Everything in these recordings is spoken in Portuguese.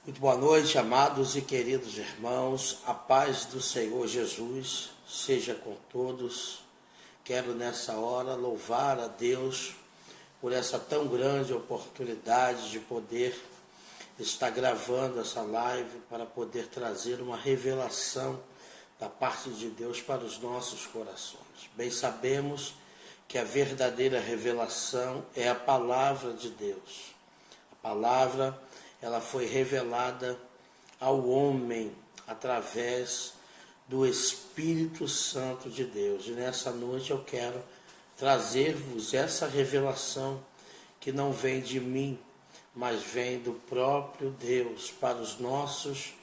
Muito boa noite, amados e queridos irmãos. A paz do Senhor Jesus seja com todos. Quero nessa hora louvar a Deus por essa tão grande oportunidade de poder estar gravando essa live para poder trazer uma revelação da parte de Deus para os nossos corações. Bem sabemos que a verdadeira revelação é a palavra de Deus. A palavra, ela foi revelada ao homem através do Espírito Santo de Deus. E nessa noite eu quero trazer-vos essa revelação que não vem de mim, mas vem do próprio Deus para os nossos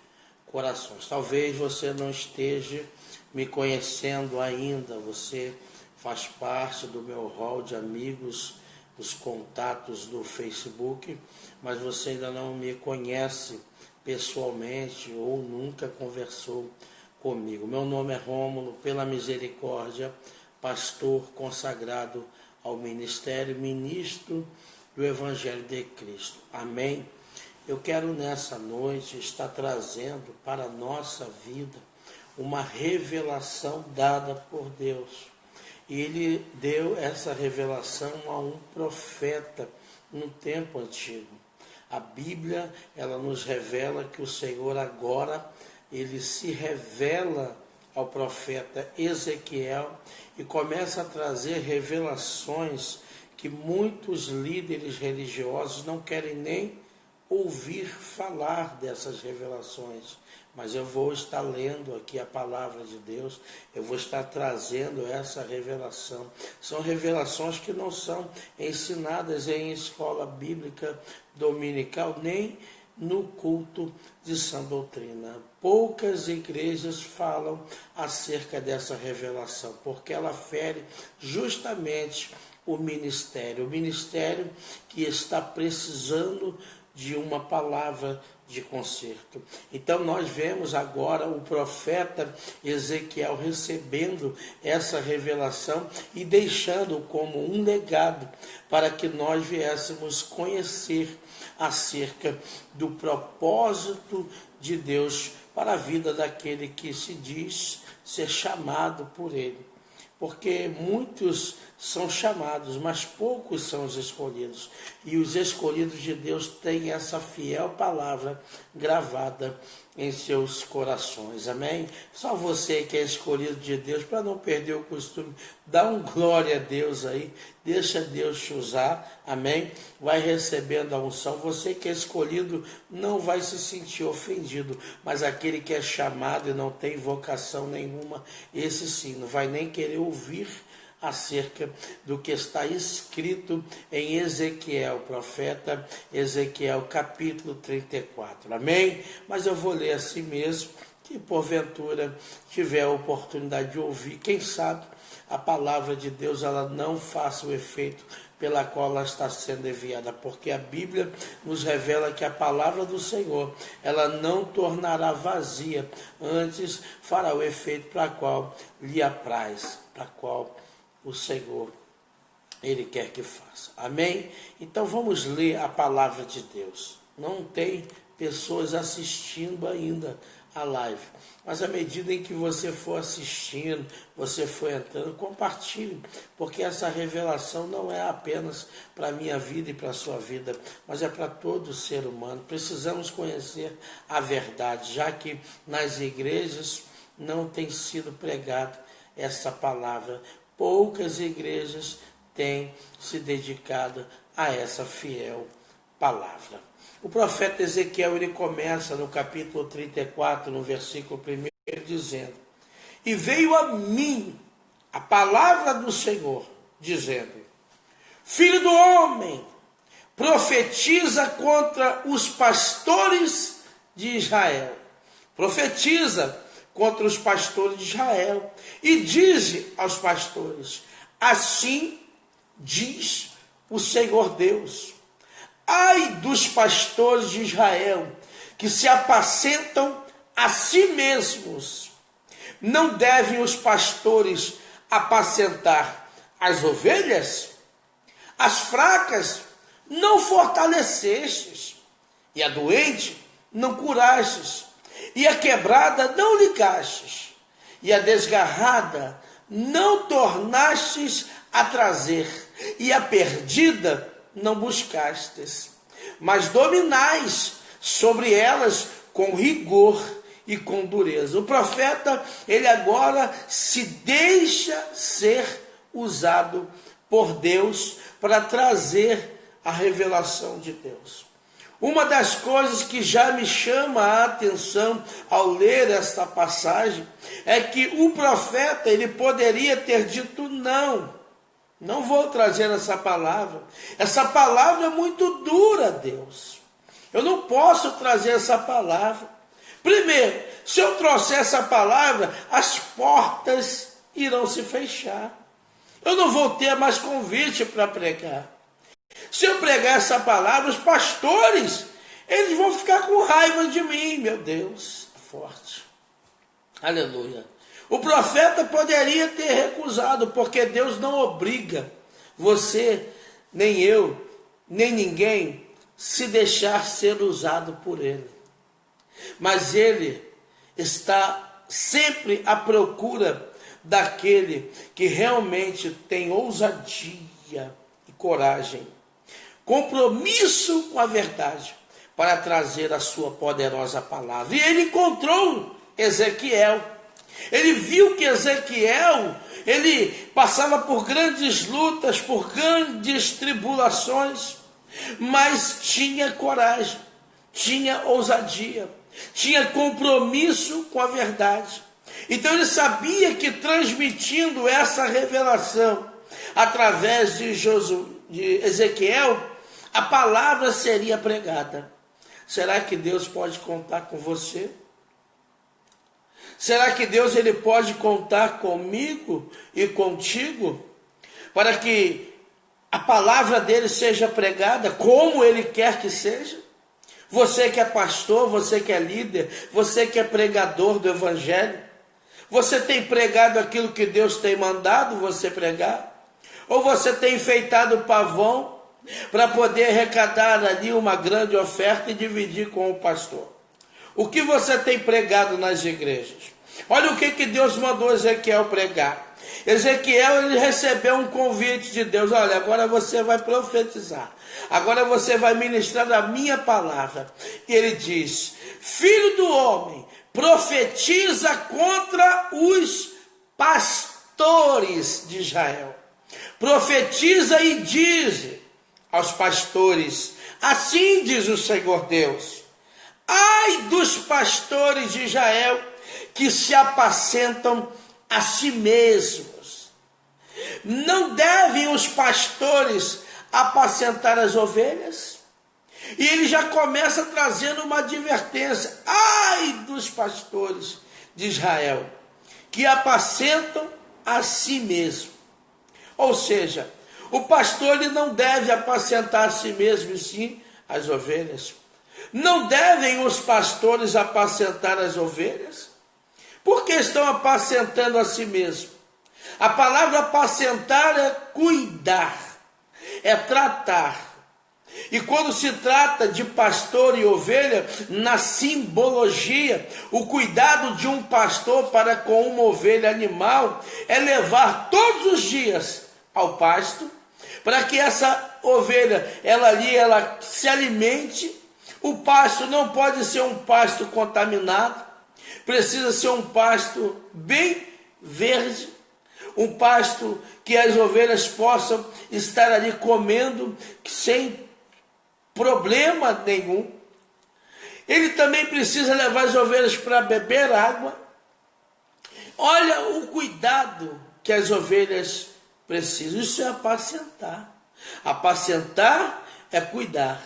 corações. Talvez você não esteja me conhecendo ainda, você faz parte do meu hall de amigos, os contatos do Facebook, mas você ainda não me conhece pessoalmente ou nunca conversou comigo. Meu nome é Rômulo, pela misericórdia, pastor consagrado ao ministério, ministro do Evangelho de Cristo. Amém? Eu quero nessa noite estar trazendo para a nossa vida uma revelação dada por Deus. E ele deu essa revelação a um profeta no tempo antigo. A Bíblia, ela nos revela que o Senhor agora, ele se revela ao profeta Ezequiel e começa a trazer revelações que muitos líderes religiosos não querem nem ouvir falar dessas revelações. Mas eu vou estar lendo aqui a palavra de Deus, eu vou estar trazendo essa revelação. São revelações que não são ensinadas em escola bíblica dominical, nem no culto de sã doutrina. Poucas igrejas falam acerca dessa revelação, porque ela fere justamente o ministério que está precisando de uma palavra de conserto. Então nós vemos agora o profeta Ezequiel recebendo essa revelação e deixando como um legado para que nós viéssemos conhecer acerca do propósito de Deus para a vida daquele que se diz ser chamado por ele. Porque muitos são chamados, mas poucos são os escolhidos. E os escolhidos de Deus têm essa fiel palavra gravada em seus corações. Amém? Só você que é escolhido de Deus, para não perder o costume, dá um glória a Deus aí, deixa Deus te usar. Amém? Vai recebendo a unção. Você que é escolhido não vai se sentir ofendido, mas aquele que é chamado e não tem vocação nenhuma, esse sim, não vai nem querer ouvir acerca do que está escrito em Ezequiel, profeta Ezequiel, capítulo 34. Amém? Mas eu vou ler assim mesmo, que porventura tiver a oportunidade de ouvir, quem sabe a palavra de Deus ela não faça o efeito pela qual ela está sendo enviada, porque a Bíblia nos revela que a palavra do Senhor, ela não tornará vazia, antes fará o efeito para qual lhe apraz, para qual o Senhor, ele quer que faça. Amém? Então vamos ler a palavra de Deus. Não tem pessoas assistindo ainda a live, mas à medida em que você for assistindo, você for entrando, compartilhe, porque essa revelação não é apenas para a minha vida e para a sua vida, mas é para todo ser humano. Precisamos conhecer a verdade, já que nas igrejas não tem sido pregado essa palavra. Poucas igrejas têm se dedicado a essa fiel palavra. O profeta Ezequiel, ele começa no capítulo 34, no versículo 1, dizendo: E veio a mim a palavra do Senhor, dizendo: Filho do homem, profetiza contra os pastores de Israel. Profetiza contra os pastores de Israel, e diz aos pastores: Assim diz o Senhor Deus: Ai dos pastores de Israel, que se apacentam a si mesmos. Não devem os pastores apacentar as ovelhas? As fracas não fortalecestes, e a doente não curastes, e a quebrada não ligastes, e a desgarrada não tornastes a trazer, e a perdida não buscastes, mas dominais sobre elas com rigor e com dureza. O profeta, ele agora se deixa ser usado por Deus para trazer a revelação de Deus. Uma das coisas que já me chama a atenção ao ler esta passagem é que o profeta, ele poderia ter dito não vou trazer essa palavra. Essa palavra é muito dura, Deus. Eu não posso trazer essa palavra. Primeiro, se eu trouxer essa palavra, as portas irão se fechar. Eu não vou ter mais convite para pregar. Se eu pregar essa palavra, os pastores, eles vão ficar com raiva de mim. Meu Deus, forte. Aleluia. O profeta poderia ter recusado, porque Deus não obriga você, nem eu, nem ninguém, se deixar ser usado por Ele. Mas Ele está sempre à procura daquele que realmente tem ousadia e coragem, compromisso com a verdade, para trazer a sua poderosa palavra. E ele encontrou Ezequiel. Ele viu que Ezequiel, ele passava por grandes lutas, por grandes tribulações, mas tinha coragem, tinha ousadia, tinha compromisso com a verdade. Então ele sabia que transmitindo essa revelação através de Ezequiel, a palavra seria pregada. Será que Deus pode contar com você? Será que Deus ele pode contar comigo e contigo para que a palavra dele seja pregada como ele quer que seja? Você que é pastor, você que é líder, você que é pregador do evangelho, você tem pregado aquilo que Deus tem mandado você pregar? Ou você tem enfeitado o pavão para poder arrecadar ali uma grande oferta e dividir com o pastor? O que você tem pregado nas igrejas? Olha o que Deus mandou Ezequiel pregar. Ezequiel, ele recebeu um convite de Deus. Olha, agora você vai profetizar. Agora você vai ministrar a minha palavra. E ele diz: filho do homem, profetiza contra os pastores de Israel. Profetiza e diz aos pastores: assim diz o Senhor Deus: ai dos pastores de Israel que se apacentam a si mesmos. Não devem os pastores apacentar as ovelhas? E ele já começa trazendo uma advertência: ai dos pastores de Israel que apacentam a si mesmo. Ou seja, o pastor ele não deve apacentar a si mesmo, e sim as ovelhas. Não devem os pastores apacentar as ovelhas? Por que estão apacentando a si mesmo? A palavra apacentar é cuidar, é tratar. E quando se trata de pastor e ovelha, na simbologia, o cuidado de um pastor para com uma ovelha animal é levar todos os dias ao pasto, para que essa ovelha, ela se alimente. O pasto não pode ser um pasto contaminado, precisa ser um pasto bem verde, um pasto que as ovelhas possam estar ali comendo sem problema nenhum. Ele também precisa levar as ovelhas para beber água. Olha o cuidado que as ovelhas precisam. Isso é apacentar. Apacentar é cuidar.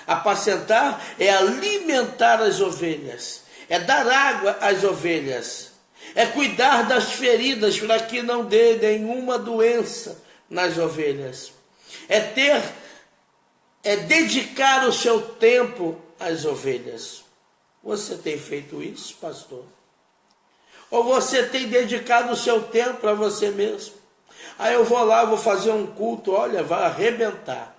Apacentar é alimentar as ovelhas, é dar água às ovelhas, é cuidar das feridas para que não dê nenhuma doença nas ovelhas, é dedicar o seu tempo às ovelhas. Você tem feito isso, pastor? Ou você tem dedicado o seu tempo para você mesmo? Aí eu vou lá, vou fazer um culto, olha, vai arrebentar.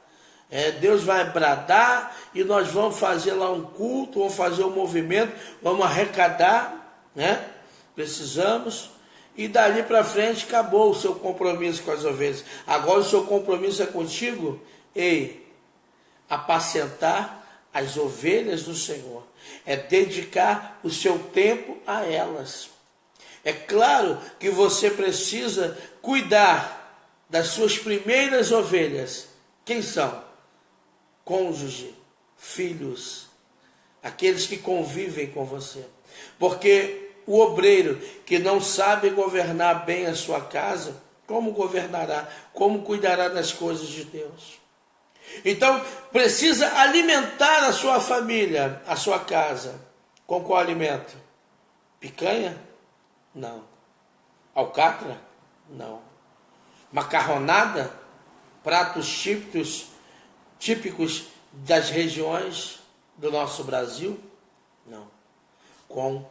Deus vai bradar e nós vamos fazer lá um culto, vamos fazer um movimento, vamos arrecadar, né? Precisamos. E dali para frente acabou o seu compromisso com as ovelhas. Agora o seu compromisso é contigo, apacentar as ovelhas do Senhor. É dedicar o seu tempo a elas. É claro que você precisa cuidar das suas primeiras ovelhas. Quem são? Cônjuge, filhos, aqueles que convivem com você. Porque o obreiro que não sabe governar bem a sua casa, como governará? Como cuidará das coisas de Deus? Então, precisa alimentar a sua família, a sua casa. Com qual alimento? Picanha? Não. Alcatra? Não. Macarronada? Pratos típicos das regiões do nosso Brasil? Não. Com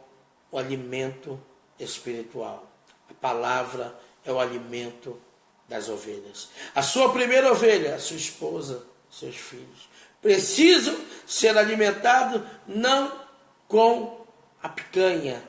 o alimento espiritual. A palavra é o alimento das ovelhas. A sua primeira ovelha, a sua esposa, seus filhos, precisam ser alimentados não com a picanha,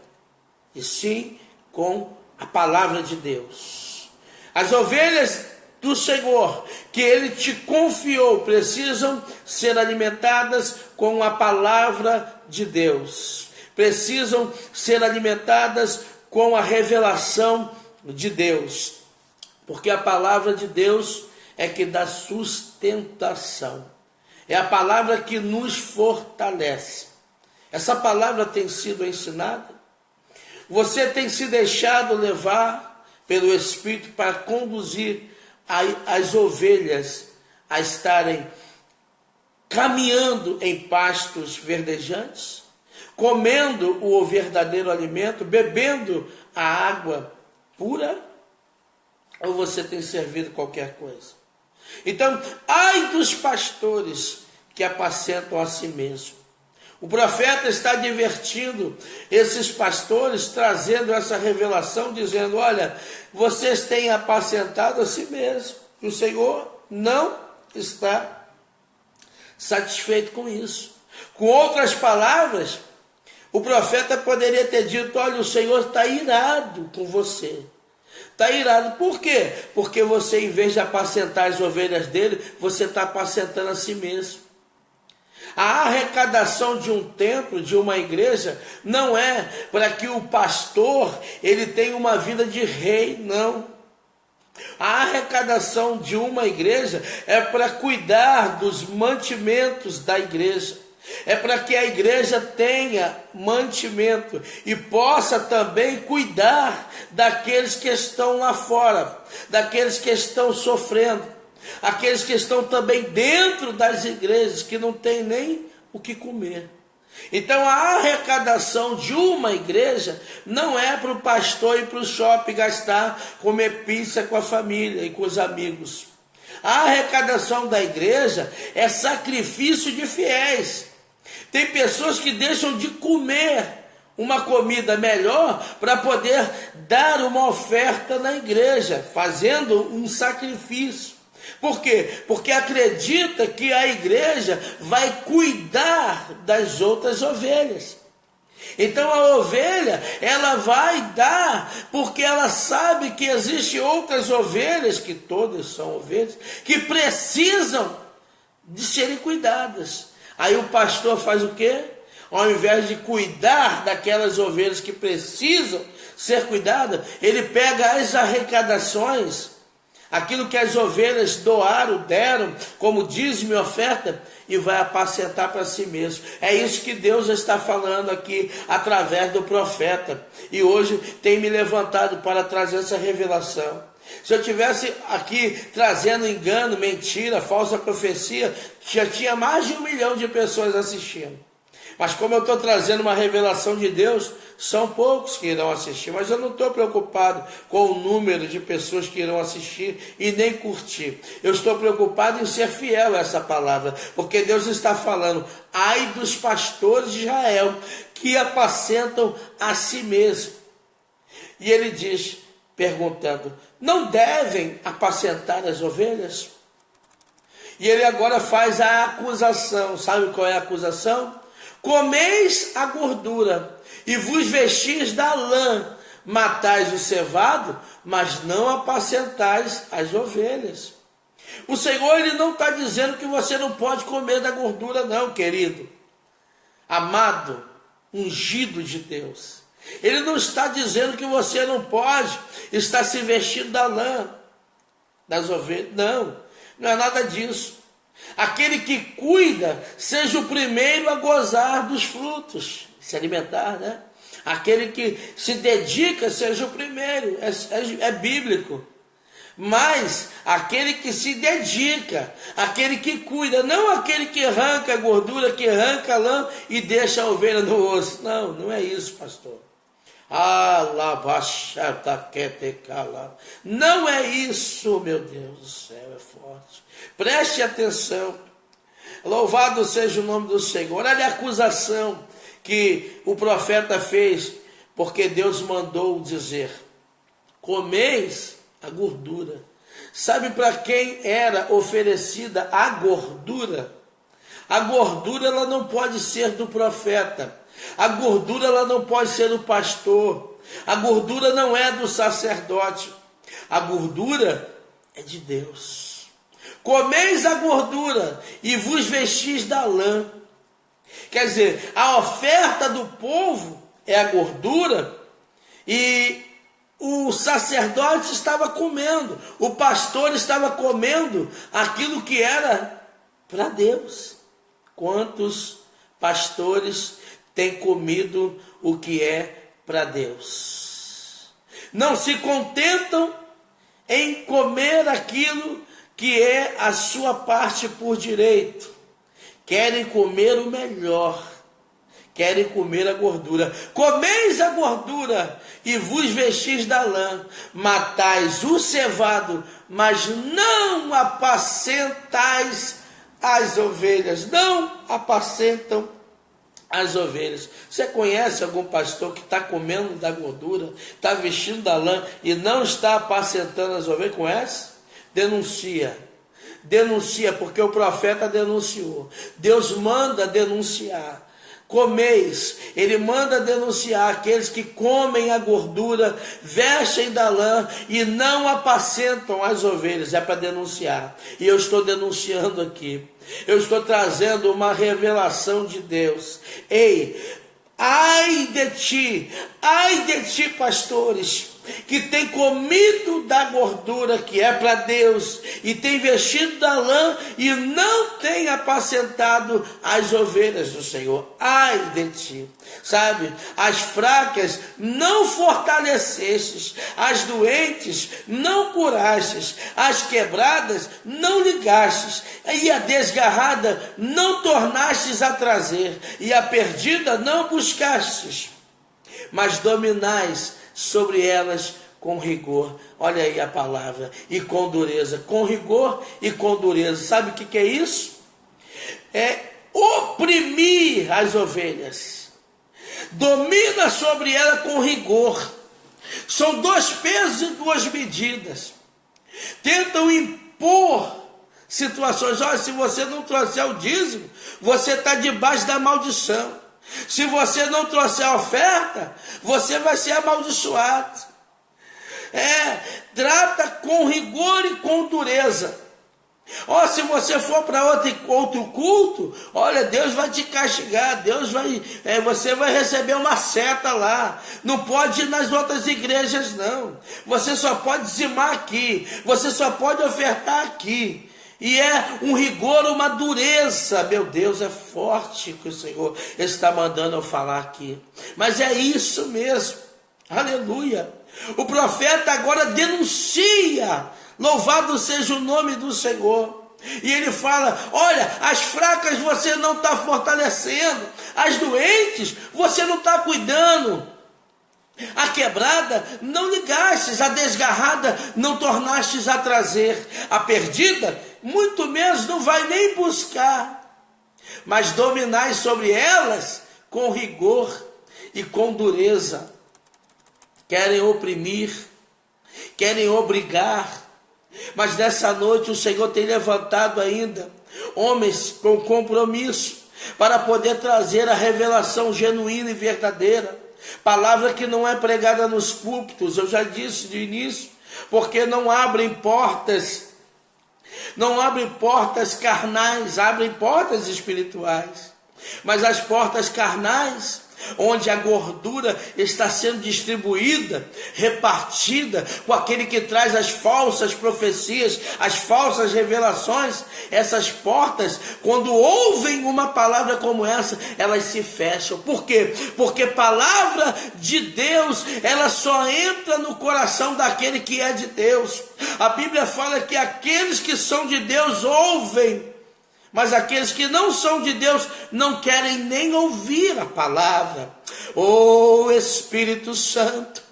e sim com a palavra de Deus. As ovelhas do Senhor, que Ele te confiou, precisam ser alimentadas com a palavra de Deus. Precisam ser alimentadas com a revelação de Deus. Porque a palavra de Deus é que dá sustentação. É a palavra que nos fortalece. Essa palavra tem sido ensinada. Você tem se deixado levar pelo Espírito para conduzir as ovelhas a estarem caminhando em pastos verdejantes, comendo o verdadeiro alimento, bebendo a água pura, ou você tem servido qualquer coisa? Então, ai dos pastores que apacentam a si mesmo. O profeta está advertindo esses pastores, trazendo essa revelação, dizendo: olha, vocês têm apacentado a si mesmo. O Senhor não está satisfeito com isso. Com outras palavras, o profeta poderia ter dito: olha, o Senhor está irado com você. Está irado. Por quê? Porque você, em vez de apacentar as ovelhas dele, você está apacentando a si mesmo. A arrecadação de um templo, de uma igreja, não é para que o pastor ele tenha uma vida de rei, não. A arrecadação de uma igreja é para cuidar dos mantimentos da igreja. É para que a igreja tenha mantimento e possa também cuidar daqueles que estão lá fora, daqueles que estão sofrendo, aqueles que estão também dentro das igrejas, que não tem nem o que comer. Então a arrecadação de uma igreja não é para o pastor ir para o shopping gastar, comer pizza com a família e com os amigos. A arrecadação da igreja é sacrifício de fiéis. Tem pessoas que deixam de comer uma comida melhor para poder dar uma oferta na igreja, fazendo um sacrifício. Por quê? Porque acredita que a igreja vai cuidar das outras ovelhas. Então a ovelha, ela vai dar, porque ela sabe que existem outras ovelhas, que todas são ovelhas, que precisam de serem cuidadas. Aí o pastor faz o quê? Ao invés de cuidar daquelas ovelhas que precisam ser cuidadas, ele pega as arrecadações, aquilo que as ovelhas doaram, deram, como dízimo e oferta, e vai apacentar para si mesmo. É isso que Deus está falando aqui, através do profeta. E hoje tem me levantado para trazer essa revelação. Se eu tivesse aqui trazendo engano, mentira, falsa profecia, já tinha mais de 1 milhão de pessoas assistindo. Mas como eu estou trazendo uma revelação de Deus, são poucos que irão assistir. Mas eu não estou preocupado com o número de pessoas que irão assistir e nem curtir. Eu estou preocupado em ser fiel a essa palavra, porque Deus está falando: ai dos pastores de Israel que apacentam a si mesmo. E ele diz, perguntando: não devem apacentar as ovelhas? E ele agora faz a acusação. Sabe qual é a acusação? Comeis a gordura e vos vestis da lã, matais o cevado, mas não apacentais as ovelhas. O Senhor, ele não está dizendo que você não pode comer da gordura, não, querido, amado, ungido de Deus. Ele não está dizendo que você não pode estar se vestindo da lã das ovelhas. Não, não é nada disso. Aquele que cuida, seja o primeiro a gozar dos frutos, se alimentar, né? Aquele que se dedica, seja o primeiro, é bíblico. Mas aquele que se dedica, aquele que cuida, não aquele que arranca a gordura, que arranca a lã e deixa a ovelha no osso. Não, não é isso, pastor. Não é isso, meu Deus do céu, é forte. Preste atenção. Louvado seja o nome do Senhor. Olha a acusação que o profeta fez, porque Deus mandou dizer: comeis a gordura. Sabe para quem era oferecida a gordura? A gordura, ela não pode ser do profeta. A gordura, ela não pode ser do pastor. A gordura não é do sacerdote. A gordura é de Deus. Comeis a gordura e vos vestis da lã. Quer dizer, a oferta do povo é a gordura, e o sacerdote estava comendo, o pastor estava comendo aquilo que era para Deus. Quantos pastores têm comido o que é para Deus? Não se contentam em comer aquilo que é a sua parte por direito. Querem comer o melhor. Querem comer a gordura. Comeis a gordura e vos vestis da lã. Matais o cevado, mas não apacentais as ovelhas. Não apacentam as ovelhas. Você conhece algum pastor que está comendo da gordura, está vestindo da lã e não está apacentando as ovelhas? Conhece? Denuncia. Denuncia, porque o profeta denunciou. Deus manda denunciar. Comeis, ele manda denunciar aqueles que comem a gordura, vestem da lã e não apacentam as ovelhas. É para denunciar. E eu estou denunciando aqui. Eu estou trazendo uma revelação de Deus. Ei, ai de ti, pastores, que tem comido da gordura que é para Deus, e tem vestido da lã e não tem apacentado as ovelhas do Senhor. Ai de ti, sabe? As fracas não fortalecestes, as doentes não curastes, as quebradas não ligastes, e a desgarrada não tornastes a trazer, e a perdida não buscastes, mas dominais sobre elas com rigor. Olha aí a palavra, e com dureza. Com rigor e com dureza. Sabe o que é isso? É oprimir as ovelhas. Domina sobre ela com rigor. São 2 pesos e 2 medidas. Tentam impor situações. Olha, se você não trouxer o dízimo, você está debaixo da maldição. Se você não trouxer a oferta, você vai ser amaldiçoado. Trata com rigor e com dureza. Se você for para outro culto, olha, Deus vai te castigar, você vai receber uma seta lá. Não pode ir nas outras igrejas, não. Você só pode dizimar aqui, você só pode ofertar aqui. E é um rigor, uma dureza. Meu Deus, é forte que o Senhor está mandando eu falar aqui. Mas é isso mesmo. Aleluia. O profeta agora denuncia. Louvado seja o nome do Senhor. E ele fala: olha, as fracas você não está fortalecendo. As doentes você não está cuidando. A quebrada não ligastes, a desgarrada não tornastes a trazer, a perdida muito menos não vai nem buscar, mas dominais sobre elas com rigor e com dureza. Querem oprimir, querem obrigar, Mas nessa noite o Senhor tem levantado ainda homens com compromisso para poder trazer a revelação genuína e verdadeira. Palavra que não é pregada nos púlpitos, eu já disse de início, porque não abrem portas carnais, abrem portas espirituais. Mas as portas carnais, onde a gordura está sendo distribuída, repartida com aquele que traz as falsas profecias, as falsas revelações, essas portas, quando ouvem uma palavra como essa, elas se fecham. Por quê? Porque palavra de Deus, ela só entra no coração daquele que é de Deus. A Bíblia fala que aqueles que são de Deus ouvem, mas aqueles que não são de Deus não querem nem ouvir a palavra. Oh Espírito Santo,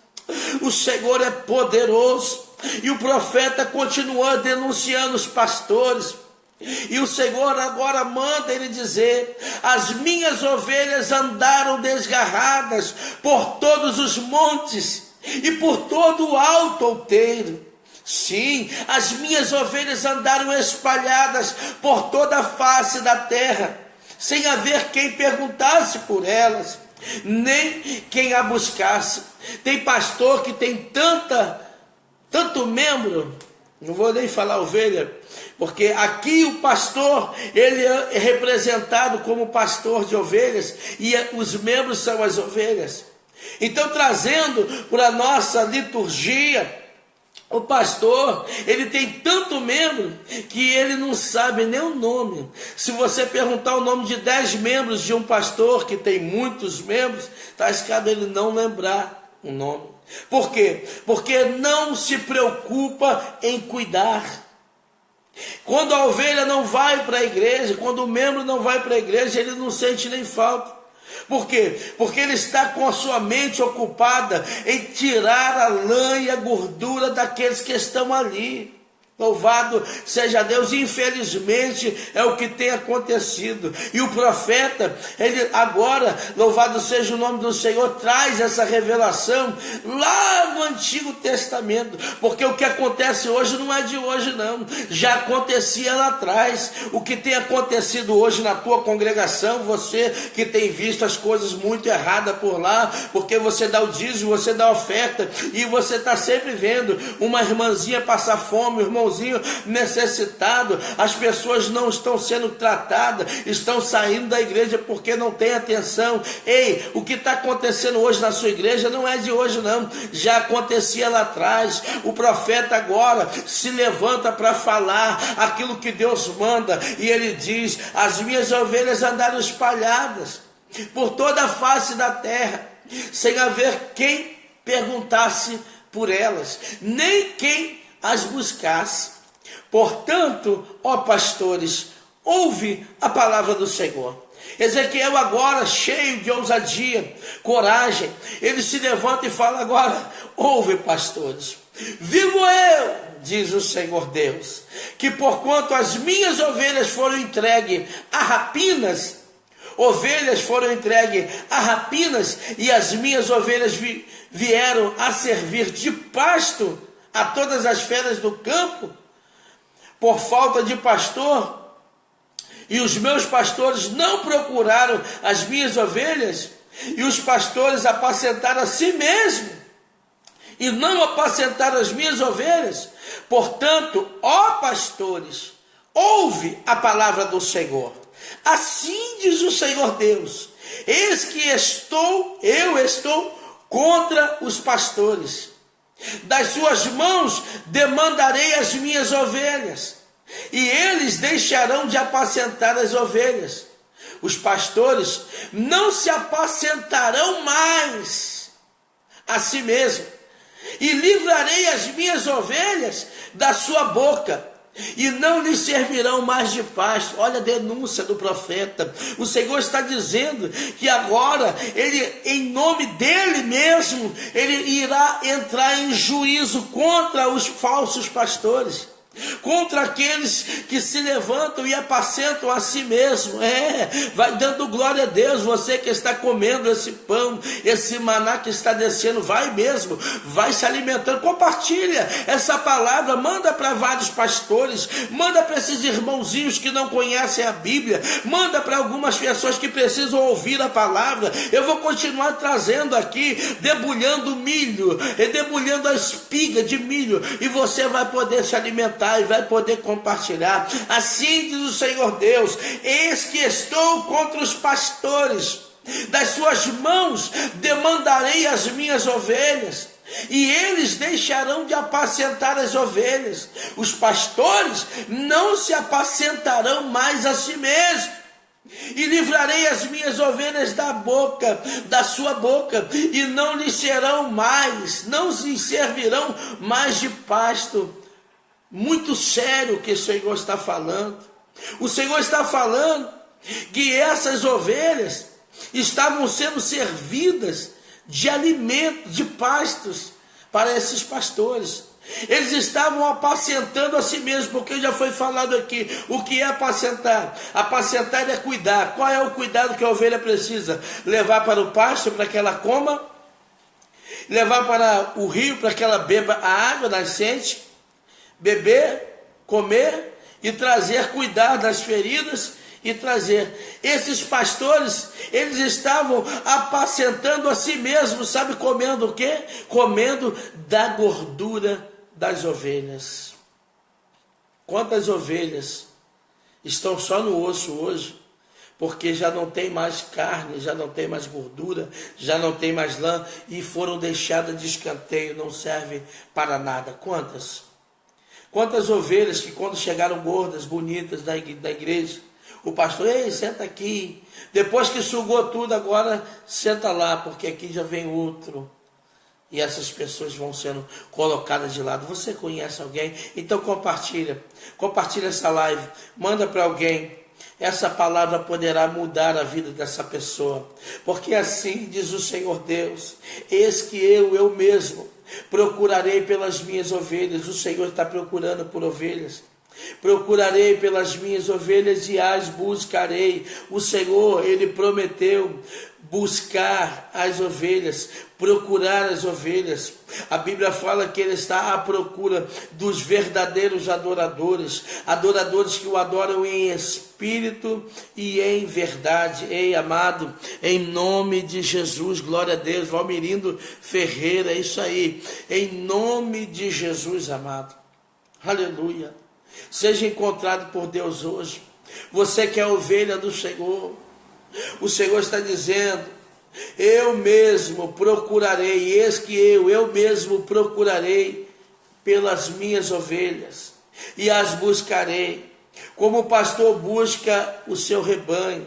o Senhor é poderoso. E o profeta continuou denunciando os pastores. E o Senhor agora manda ele dizer: as minhas ovelhas andaram desgarradas por todos os montes e por todo o alto outeiro. Sim, as minhas ovelhas andaram espalhadas por toda a face da terra, sem haver quem perguntasse por elas, nem quem a buscasse. Tem pastor que tem tanto membro, não vou nem falar ovelha, porque aqui o pastor, ele é representado como pastor de ovelhas, e os membros são as ovelhas. Então, trazendo para a nossa liturgia, o pastor, ele tem tanto membro que ele não sabe nem o nome. Se você perguntar o nome de 10 membros de um pastor que tem muitos membros, está escado ele não lembrar o nome. Por quê? Porque não se preocupa em cuidar. Quando a ovelha não vai para a igreja, quando o membro não vai para a igreja, ele não sente nem falta. Por quê? Porque ele está com a sua mente ocupada em tirar a lã e a gordura daqueles que estão ali. Louvado seja Deus. Infelizmente é o que tem acontecido. E o profeta, ele agora, louvado seja o nome do Senhor, traz essa revelação lá no Antigo Testamento. Porque o que acontece hoje não é de hoje não, já acontecia lá atrás. O que tem acontecido hoje na tua congregação, você que tem visto as coisas muito erradas por lá, porque você dá o dízimo, você dá a oferta, e você está sempre vendo uma irmãzinha passar fome, um irmão necessitado, as pessoas não estão sendo tratadas, estão saindo da igreja porque não tem atenção. Ei, o que está acontecendo hoje na sua igreja não é de hoje não, já acontecia lá atrás. O profeta agora se levanta para falar aquilo que Deus manda, e ele diz: as minhas ovelhas andaram espalhadas por toda a face da terra, sem haver quem perguntasse por elas, nem quem as buscasse. Portanto, ó pastores, ouve a palavra do Senhor. Ezequiel agora, cheio de ousadia, coragem, ele se levanta e fala agora: ouve, pastores, vivo eu, diz o Senhor Deus, que porquanto as minhas ovelhas foram entregues a rapinas, e as minhas ovelhas vieram a servir de pasto a todas as feras do campo, por falta de pastor, e os meus pastores não procuraram as minhas ovelhas, e os pastores apacentaram a si mesmos, e não apacentaram as minhas ovelhas. Portanto, ó pastores, ouve a palavra do Senhor. Assim diz o Senhor Deus: eis que eu estou contra os pastores. Das suas mãos demandarei as minhas ovelhas, e eles deixarão de apacentar as ovelhas. Os pastores não se apacentarão mais a si mesmos, e livrarei as minhas ovelhas da sua boca, e não lhes servirão mais de pasto. Olha a denúncia do profeta. O Senhor está dizendo que agora ele, em nome dele mesmo, ele irá entrar em juízo contra os falsos pastores. contra aqueles que se levantam e apacentam a si mesmo. Vai dando glória a Deus. Você que está comendo esse pão, esse maná que está descendo, vai mesmo, vai se alimentando. Compartilha essa palavra, manda para vários pastores, manda para esses irmãozinhos que não conhecem a Bíblia, manda para algumas pessoas que precisam ouvir a palavra. Eu vou continuar trazendo aqui, debulhando milho, debulhando a espiga de milho, e você vai poder se alimentar e vai poder compartilhar. Assim diz o Senhor Deus: eis que estou contra os pastores, das suas mãos demandarei as minhas ovelhas, e eles deixarão de apacentar as ovelhas. Os pastores não se apacentarão mais a si mesmos, e livrarei as minhas ovelhas da sua boca, e não lhes serão mais, não lhes servirão mais de pasto. Muito sério que o Senhor está falando. O Senhor está falando que essas ovelhas estavam sendo servidas de alimento, de pastos para esses pastores. Eles estavam apacentando a si mesmos, porque já foi falado aqui o que é apacentar. Apacentar é cuidar. Qual é o cuidado que a ovelha precisa? Levar para o pasto para que ela coma, levar para o rio para que ela beba a água nascente, beber, comer e trazer, cuidar das feridas e trazer. Esses pastores, eles estavam apacentando a si mesmos, sabe, comendo o quê? Comendo da gordura das ovelhas. Quantas ovelhas estão só no osso hoje, porque já não tem mais carne, já não tem mais gordura, já não tem mais lã, e foram deixadas de escanteio, não servem para nada. Quantas ovelhas que quando chegaram gordas, bonitas da igreja, o pastor: ei, senta aqui. Depois que sugou tudo, agora senta lá, porque aqui já vem outro. E essas pessoas vão sendo colocadas de lado. Você conhece alguém? Então compartilha essa live, manda para alguém. Essa palavra poderá mudar a vida dessa pessoa, porque assim diz o Senhor Deus: eis que eu mesmo procurarei pelas minhas ovelhas. O Senhor está procurando por ovelhas. Procurarei pelas minhas ovelhas e as buscarei. O Senhor, Ele prometeu buscar as ovelhas, procurar as ovelhas. A Bíblia fala que Ele está à procura dos verdadeiros adoradores, adoradores que o adoram em espírito e em verdade. Ei, amado, em nome de Jesus, glória a Deus. Valmirindo Ferreira, é isso aí, em nome de Jesus, amado, aleluia. Seja encontrado por Deus hoje. Você que é a ovelha do Senhor, o Senhor está dizendo: eu mesmo procurarei, eis que eu mesmo procurarei pelas minhas ovelhas e as buscarei, como o pastor busca o seu rebanho,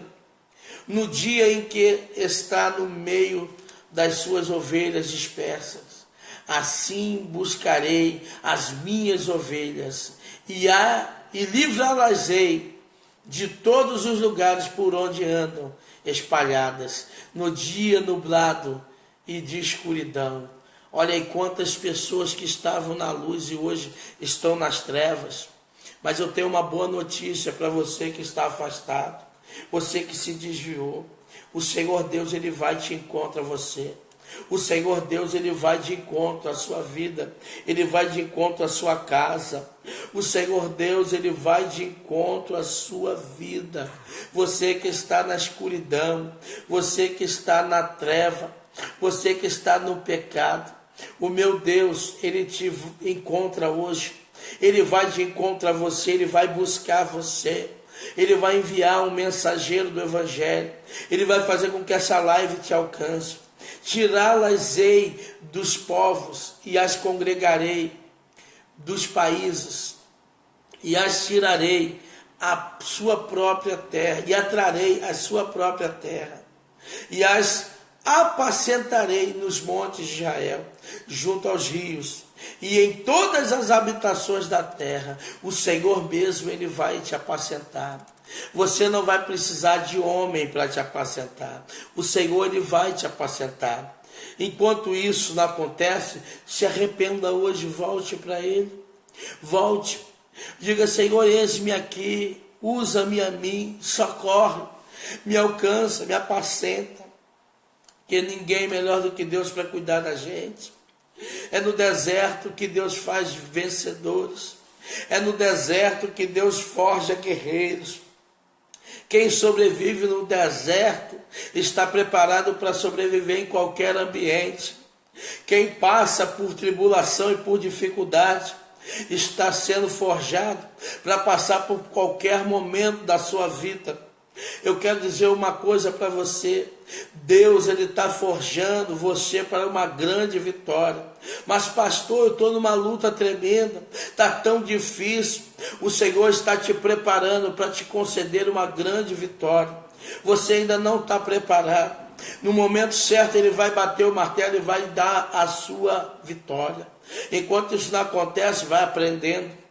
no dia em que está no meio das suas ovelhas dispersas. Assim buscarei as minhas ovelhas e livrá-las-ei de todos os lugares por onde andam espalhadas, no dia nublado e de escuridão. Olha aí quantas pessoas que estavam na luz e hoje estão nas trevas. Mas eu tenho uma boa notícia para você que está afastado, você que se desviou. O Senhor Deus, Ele vai te encontrar você. O Senhor Deus, Ele vai de encontro à sua vida, Ele vai de encontro à sua casa. O Senhor Deus, Ele vai de encontro à sua vida. Você que está na escuridão, você que está na treva, você que está no pecado, o meu Deus, Ele te encontra hoje. Ele vai de encontro a você, Ele vai buscar você. Ele vai enviar um mensageiro do Evangelho. Ele vai fazer com que essa live te alcance. Tirá-las-ei dos povos e as congregarei dos países, e as tirarei à sua própria terra, e atrarei à sua própria terra, e as apacentarei nos montes de Israel, junto aos rios, e em todas as habitações da terra. O Senhor mesmo, Ele vai te apacentar. Você não vai precisar de homem para te apacentar. O Senhor, Ele vai te apacentar. Enquanto isso não acontece, se arrependa hoje, volte para Ele. Volte, Diga: Senhor, eis-me aqui, usa-me a mim, socorre, me alcança, me apacenta, que ninguém melhor do que Deus para cuidar da gente. É no deserto que Deus faz vencedores, é no deserto que Deus forja guerreiros. Quem sobrevive no deserto está preparado para sobreviver em qualquer ambiente. Quem passa por tribulação e por dificuldade está sendo forjado para passar por qualquer momento da sua vida. Eu quero dizer uma coisa para você: Deus, Ele está forjando você para uma grande vitória. Mas pastor, eu estou numa luta tremenda, está tão difícil. O Senhor está te preparando para te conceder uma grande vitória. Você ainda não está preparado. No momento certo Ele vai bater o martelo e vai dar a sua vitória. Enquanto isso não acontece, vai aprendendo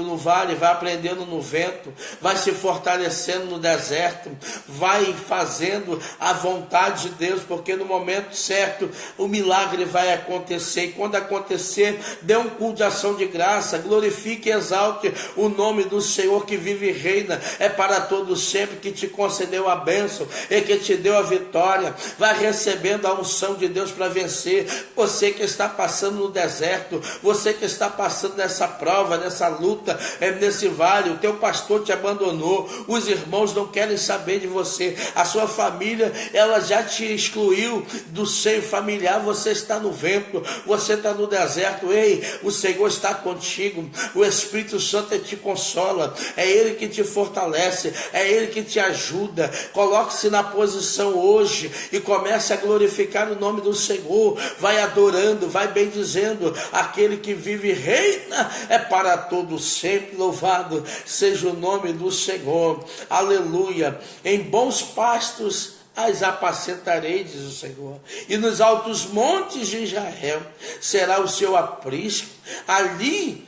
no vale, vai aprendendo no vento, vai se fortalecendo no deserto, vai fazendo a vontade de Deus, porque no momento certo o milagre vai acontecer. E quando acontecer, dê um culto de ação de graça, glorifique e exalte o nome do Senhor que vive e reina, é para todos sempre, que te concedeu a bênção e que te deu a vitória. Vai recebendo a unção de Deus para vencer. Você que está passando no deserto, você que está passando nessa prova, nessa luta, nesse vale, o teu pastor te abandonou, os irmãos não querem saber de você, a sua família, ela já te excluiu do seio familiar, você está no vento, você está no deserto. Ei, o Senhor está contigo, o Espírito Santo te consola, é Ele que te fortalece, é Ele que te ajuda. Coloque-se na posição hoje e comece a glorificar o nome do Senhor, vai adorando, vai bendizendo aquele que vive e reina, é para todos sempre. Louvado seja o nome do Senhor, aleluia. Em bons pastos as apacentarei, diz o Senhor, e nos altos montes de Israel será o seu aprisco. Ali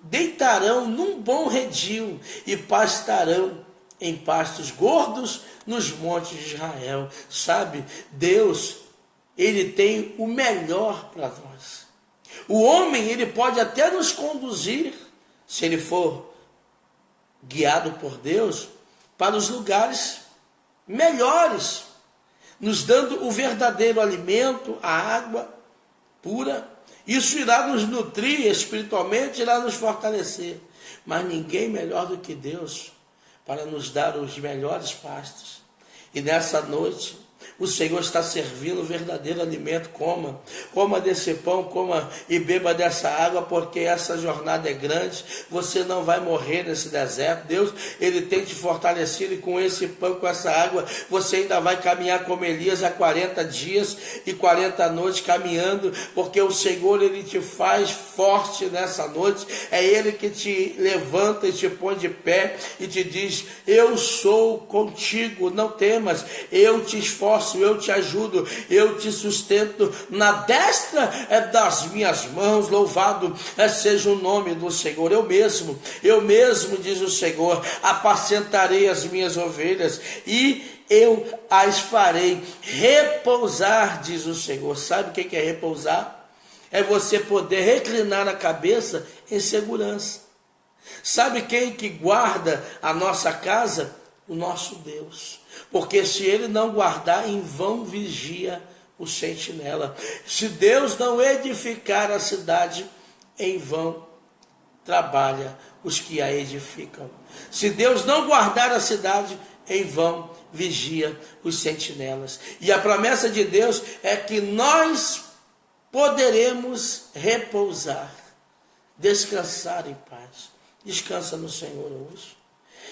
deitarão num bom redil e pastarão em pastos gordos nos montes de Israel. Sabe, Deus, Ele tem o melhor para nós. O homem, ele pode até nos conduzir, se ele for guiado por Deus, para os lugares melhores, nos dando o verdadeiro alimento, a água pura. Isso irá nos nutrir espiritualmente, irá nos fortalecer. Mas ninguém melhor do que Deus para nos dar os melhores pastos. E nessa noite, o Senhor está servindo o verdadeiro alimento. Coma desse pão, coma e beba dessa água, porque essa jornada é grande. Você não vai morrer nesse deserto. Deus, Ele tem te fortalecido, e com esse pão, com essa água, você ainda vai caminhar como Elias há 40 dias e 40 noites caminhando, porque o Senhor, Ele te faz forte nessa noite. É Ele que te levanta e te põe de pé e te diz: eu sou contigo, não temas, eu te esforço, eu te ajudo, eu te sustento na destra das minhas mãos. Louvado seja o nome do Senhor. Eu mesmo, diz o Senhor, apacentarei as minhas ovelhas e eu as farei repousar, diz o Senhor. Sabe o que é repousar? É você poder reclinar a cabeça em segurança. Sabe quem que guarda a nossa casa? O nosso Deus. Porque se Ele não guardar, em vão vigia o sentinela. Se Deus não edificar a cidade, em vão trabalha os que a edificam. Se Deus não guardar a cidade, em vão vigia os sentinelas. E a promessa de Deus é que nós poderemos repousar, descansar em paz. Descansa no Senhor hoje.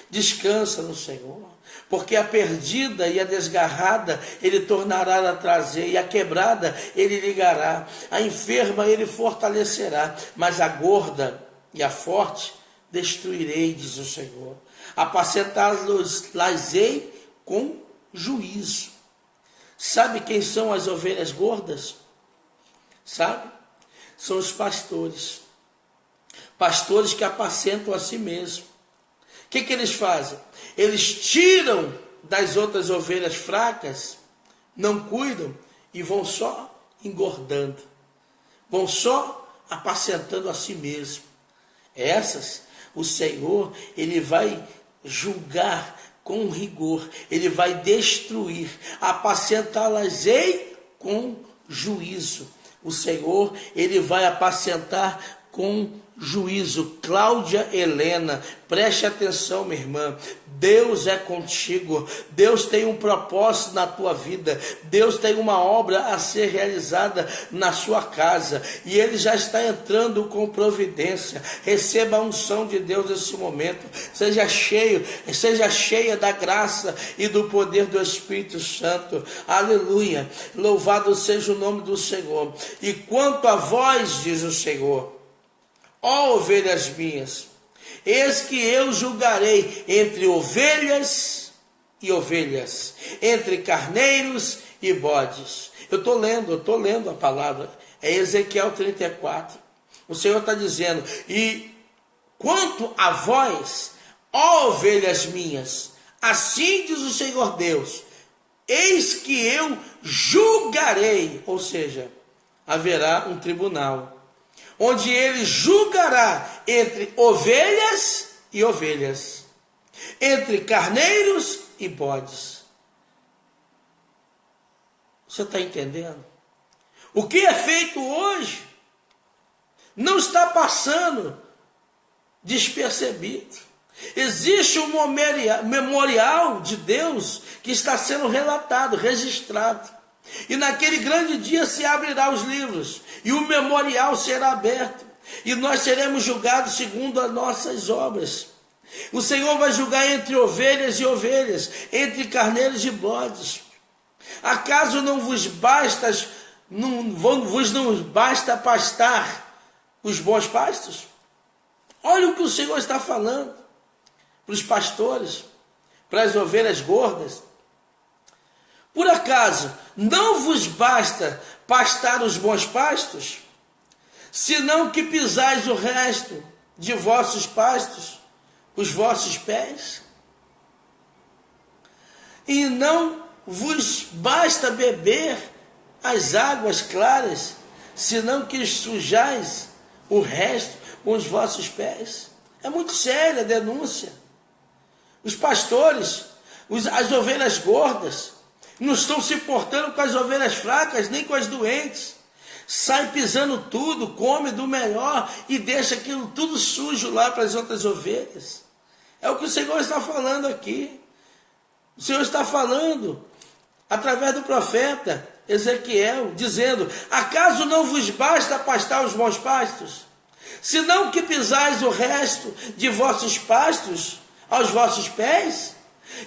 Descansa no Senhor, porque a perdida e a desgarrada Ele tornará a trazer, e a quebrada Ele ligará, a enferma Ele fortalecerá, mas a gorda e a forte destruirei, diz o Senhor. Apacentá-los-las-ei com juízo. Sabe quem são as ovelhas gordas? Sabe? São os pastores. Pastores que apacentam a si mesmos. O que eles fazem? Eles tiram das outras ovelhas fracas, não cuidam e vão só engordando, vão só apacentando a si mesmo. Essas, o Senhor, Ele vai julgar com rigor, Ele vai destruir, apacentá-las-ei com juízo. O Senhor, Ele vai apacentar com juízo. Cláudia Helena, preste atenção, minha irmã. Deus é contigo. Deus tem um propósito na tua vida. Deus tem uma obra a ser realizada na sua casa. E Ele já está entrando com providência. Receba a unção de Deus nesse momento. Seja cheia da graça e do poder do Espírito Santo. Aleluia. Louvado seja o nome do Senhor. E quanto a vós, diz o Senhor, ó ovelhas minhas, eis que eu julgarei entre ovelhas e ovelhas, entre carneiros e bodes. Eu estou lendo a palavra, é Ezequiel 34. O Senhor está dizendo, e quanto a vós, ó ovelhas minhas, assim diz o Senhor Deus, eis que eu julgarei, ou seja, haverá um tribunal, onde ele julgará entre ovelhas e ovelhas, entre carneiros e bodes. Você está entendendo? O que é feito hoje não está passando despercebido. Existe um memorial de Deus que está sendo relatado, registrado. E naquele grande dia se abrirá os livros, e o memorial será aberto, e nós seremos julgados segundo as nossas obras. O Senhor vai julgar entre ovelhas e ovelhas, entre carneiros e bodes. Acaso não vos basta pastar os bons pastos? Olha o que o Senhor está falando para os pastores, para as ovelhas gordas. Por acaso não vos basta pastar os bons pastos, senão que pisais o resto de vossos pastos, os vossos pés? E não vos basta beber as águas claras, senão que sujais o resto com os vossos pés? É muito séria a denúncia. Os pastores, as ovelhas gordas, não estão se portando com as ovelhas fracas, nem com as doentes. Sai pisando tudo, come do melhor e deixa aquilo tudo sujo lá para as outras ovelhas. É o que o Senhor está falando aqui. O Senhor está falando através do profeta Ezequiel, dizendo, acaso não vos basta pastar os bons pastos, senão que pisais o resto de vossos pastos aos vossos pés?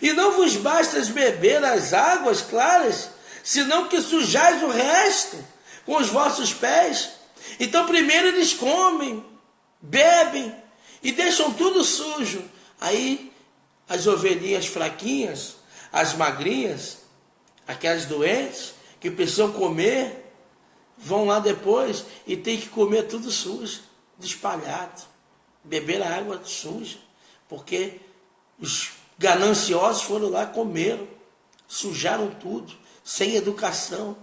E não vos basta beber as águas claras, senão que sujais o resto com os vossos pés? Então primeiro eles comem, bebem e deixam tudo sujo. Aí as ovelhinhas fraquinhas, as magrinhas, aquelas doentes que precisam comer, vão lá depois e tem que comer tudo sujo, espalhado, beber a água suja, porque os gananciosos foram lá, comeram, sujaram tudo, sem educação.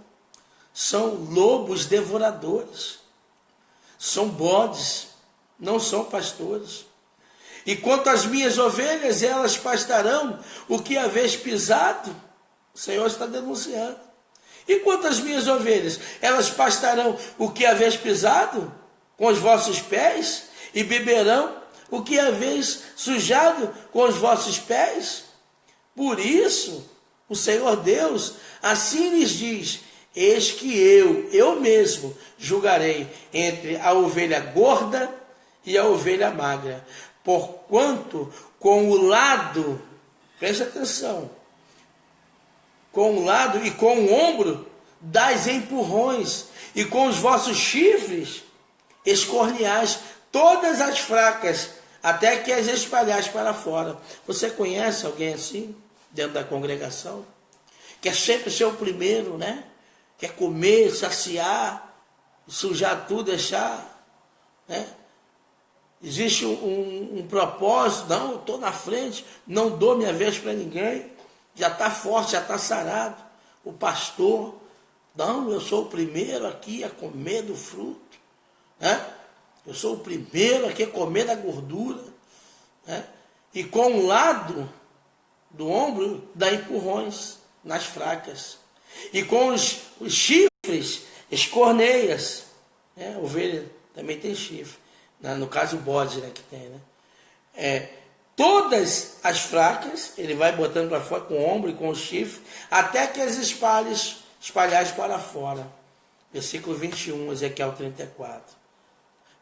São lobos devoradores, são bodes, não são pastores. E quanto às minhas ovelhas, elas pastarão o que haveis pisado. O Senhor está denunciando. E quanto às minhas ovelhas, elas pastarão o que haveis pisado com os vossos pés, e beberão o que haveis sujado com os vossos pés? Por isso, o Senhor Deus assim lhes diz, eis que eu mesmo, julgarei entre a ovelha gorda e a ovelha magra, porquanto com o lado, preste atenção, com o lado e com o ombro dais empurrões, e com os vossos chifres escorneais todas as fracas, até que as espalhais para fora. Você conhece alguém assim, dentro da congregação? Quer sempre ser o primeiro, né? Quer comer, saciar, sujar tudo, deixar, né? Existe um propósito, não, eu estou na frente, não dou minha vez para ninguém, já está forte, já está sarado. O pastor, não, eu sou o primeiro aqui a comer do fruto, né? Eu sou o primeiro a comer da gordura, né? E com o lado do ombro dá empurrões nas fracas. E com os chifres escorneias, né? Ovelha também tem chifre. No caso o bode, né, que tem, né? Todas as fracas, ele vai botando para fora com o ombro e com o chifre, até que as espalhares para fora. Versículo 21, Ezequiel 34.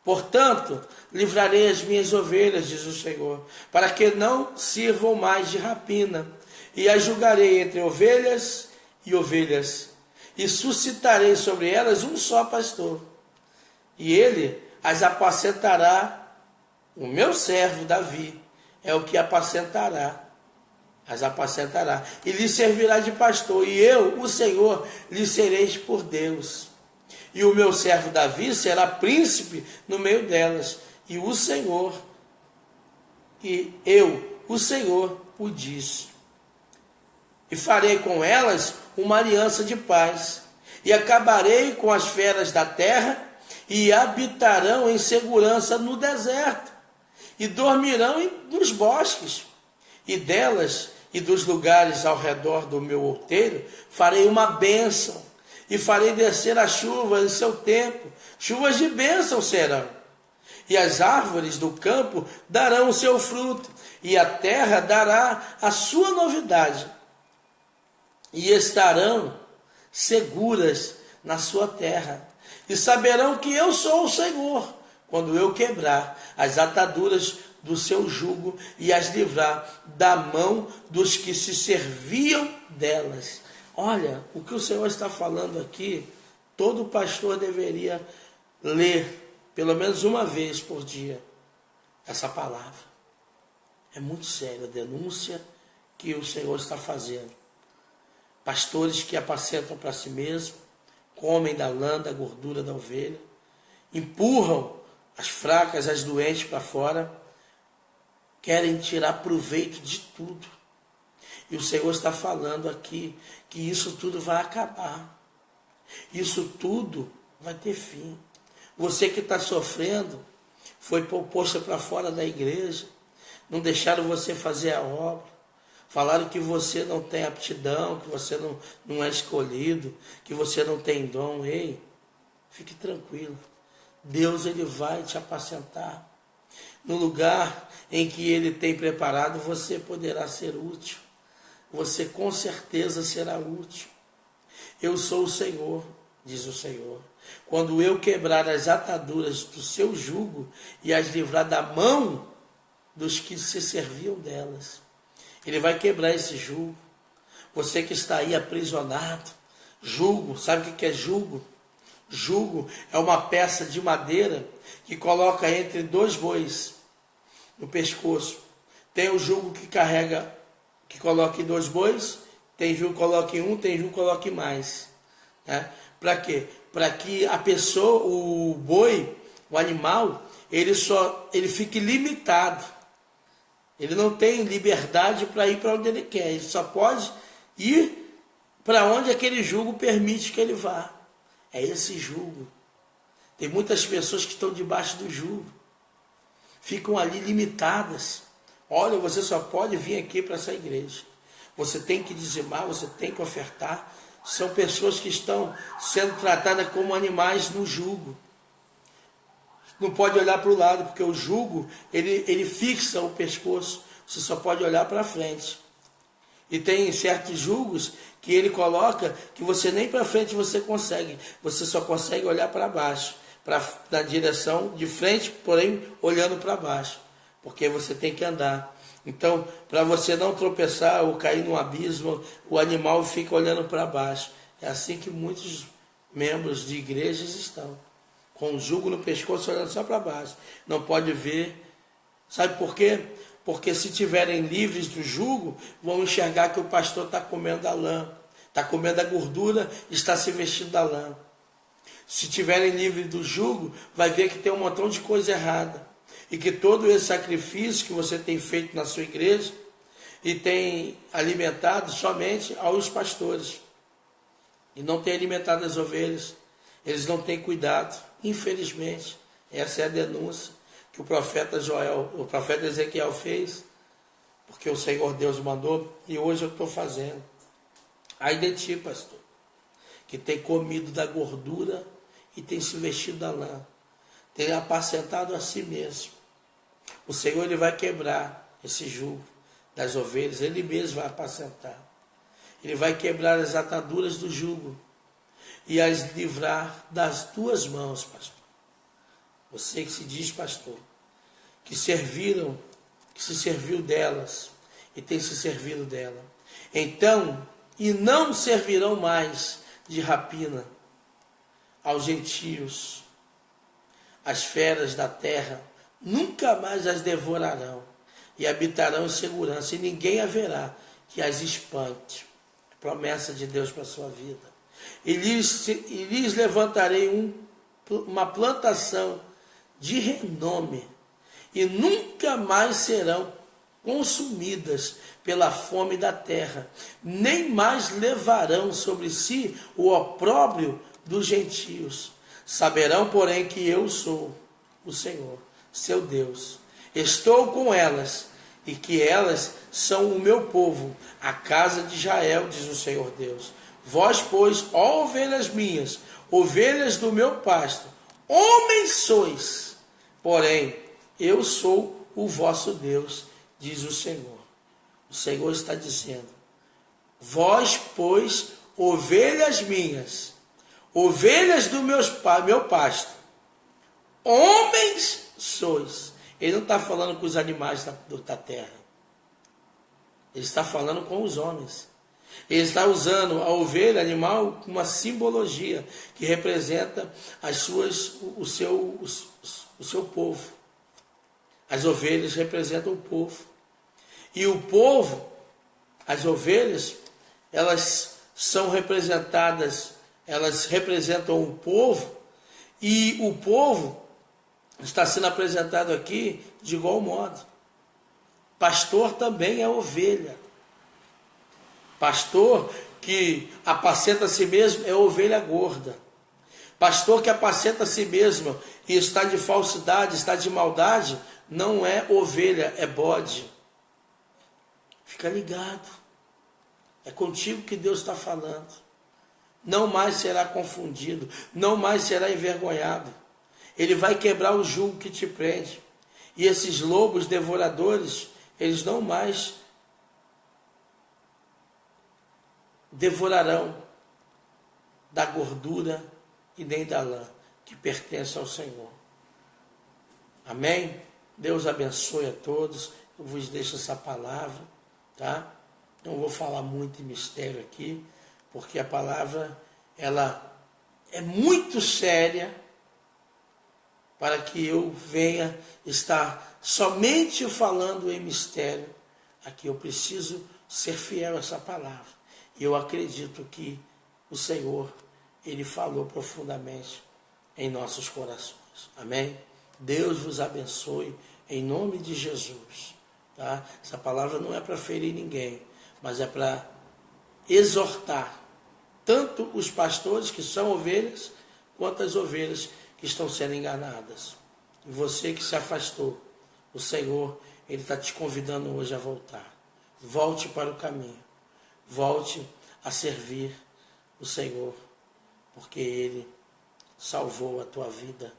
Portanto, livrarei as minhas ovelhas, diz o Senhor, para que não sirvam mais de rapina, e as julgarei entre ovelhas e ovelhas, e suscitarei sobre elas um só pastor, e ele as apacentará. O meu servo Davi é o que apacentará, as apacentará, e lhe servirá de pastor, e eu, o Senhor, lhe sereis por Deus. E o meu servo Davi será príncipe no meio delas, e o Senhor, e eu, o Senhor, o disse. E farei com elas uma aliança de paz, e acabarei com as feras da terra, e habitarão em segurança no deserto, e dormirão nos bosques, e delas e dos lugares ao redor do meu outeiro farei uma bênção, e farei descer a chuva em seu tempo, chuvas de bênção serão. E as árvores do campo darão o seu fruto, e a terra dará a sua novidade, e estarão seguras na sua terra, e saberão que eu sou o Senhor, quando eu quebrar as ataduras do seu jugo e as livrar da mão dos que se serviam delas. Olha, o que o Senhor está falando aqui, todo pastor deveria ler, pelo menos uma vez por dia, essa palavra. É muito séria a denúncia que o Senhor está fazendo. Pastores que apacentam para si mesmos, comem da lã, da gordura da ovelha, empurram as fracas, as doentes para fora, querem tirar proveito de tudo. E o Senhor está falando aqui que isso tudo vai acabar. Isso tudo vai ter fim. Você que está sofrendo, foi posto para fora da igreja, não deixaram você fazer a obra, falaram que você não tem aptidão, que você não é escolhido, que você não tem dom. Ei, fique tranquilo. Deus, ele vai te apacentar. No lugar em que ele tem preparado, você poderá ser útil. Você com certeza será útil. Eu sou o Senhor, diz o Senhor. Quando eu quebrar as ataduras do seu jugo e as livrar da mão dos que se serviam delas. Ele vai quebrar esse jugo. Você que está aí aprisionado. Jugo, sabe o que é jugo? Jugo é uma peça de madeira que coloca entre dois bois no pescoço. Tem o jugo que carrega, que coloca em dois bois, tem jugo que coloca em um, tem jugo que coloca em mais. Né? Para quê? Para que a pessoa, o boi, o animal, ele fique limitado. Ele não tem liberdade para ir para onde ele quer. Ele só pode ir para onde aquele jugo permite que ele vá. É esse jugo. Tem muitas pessoas que estão debaixo do jugo. Ficam ali limitadas. Olha, você só pode vir aqui para essa igreja. Você tem que dizimar, você tem que ofertar. São pessoas que estão sendo tratadas como animais no jugo. Não pode olhar para o lado, porque o jugo, ele fixa o pescoço. Você só pode olhar para frente. E tem certos jugos que ele coloca que você nem para frente você consegue. Você só consegue olhar para baixo, na direção de frente, porém olhando para baixo. Porque você tem que andar. Então, para você não tropeçar ou cair num abismo, o animal fica olhando para baixo. É assim que muitos membros de igrejas estão. Com o jugo no pescoço olhando só para baixo. Não pode ver. Sabe por quê? Porque se tiverem livres do jugo, vão enxergar que o pastor está comendo a lã. Está comendo a gordura, está se vestindo da lã. Se tiverem livres do jugo, vai ver que tem um montão de coisa errada. E que todo esse sacrifício que você tem feito na sua igreja e tem alimentado somente aos pastores. E não tem alimentado as ovelhas. Eles não têm cuidado. Infelizmente, Essa é a denúncia que o profeta Ezequiel fez, porque o Senhor Deus mandou, e hoje eu estou fazendo. Ai de ti, pastor, que tem comido da gordura e tem se vestido da lã, tem apacentado a si mesmo. O Senhor, ele vai quebrar esse jugo das ovelhas, ele mesmo vai apacentar. Ele vai quebrar as ataduras do jugo e as livrar das tuas mãos, pastor. Você que se diz pastor, que se serviu delas e tem se servido dela. Então, e não servirão mais de rapina aos gentios. As feras da terra nunca mais as devorarão e habitarão em segurança, e ninguém haverá que as espante. Promessa de Deus para a sua vida. E lhes levantarei uma plantação de renome, e nunca mais serão consumidas pela fome da terra, nem mais levarão sobre si o opróbrio dos gentios. Saberão, porém, que eu sou o Senhor, seu Deus. Estou com elas, e que elas são o meu povo, a casa de Israel, diz o Senhor Deus. Vós, pois, ó ovelhas minhas, ovelhas do meu pasto, homens sois, porém, eu sou o vosso Deus, diz o Senhor. O Senhor está dizendo: vós, pois, ovelhas minhas, ovelhas do meu pasto, homens sois. Ele não está falando com os animais da terra. Ele está falando com os homens. Ele está usando a ovelha, animal, como uma simbologia que representa o seu povo. As ovelhas representam o povo. E o povo, as ovelhas, elas são representadas, elas representam o povo, e o povo está sendo apresentado aqui de igual modo. Pastor também é ovelha. Pastor que apacenta a si mesmo é ovelha gorda. Pastor que apacenta a si mesmo e está de falsidade, está de maldade, não é ovelha, é bode. Fica ligado. É contigo que Deus está falando. Não mais será confundido, não mais será envergonhado. Ele vai quebrar o jugo que te prende. E esses lobos devoradores, eles não mais devorarão da gordura e nem da lã que pertence ao Senhor. Amém? Deus abençoe a todos. Eu vos deixo essa palavra, tá? Não vou falar muito em mistério aqui, porque a palavra, ela é muito séria para que eu venha estar somente falando em mistério. Aqui eu preciso ser fiel a essa palavra. E eu acredito que o Senhor, Ele falou profundamente em nossos corações. Amém? Deus vos abençoe em nome de Jesus. Tá? Essa palavra não é para ferir ninguém, mas é para exortar tanto os pastores que são ovelhas, quanto as ovelhas que estão sendo enganadas. E você que se afastou, o Senhor, Ele está te convidando hoje a voltar. Volte para o caminho. Volte a servir o Senhor, porque Ele salvou a tua vida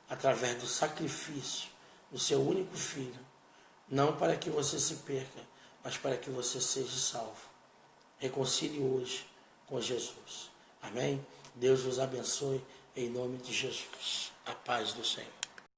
através do sacrifício do seu único Filho, não para que você se perca, mas para que você seja salvo. Reconcilie hoje com Jesus. Amém? Deus vos abençoe em nome de Jesus. A paz do Senhor.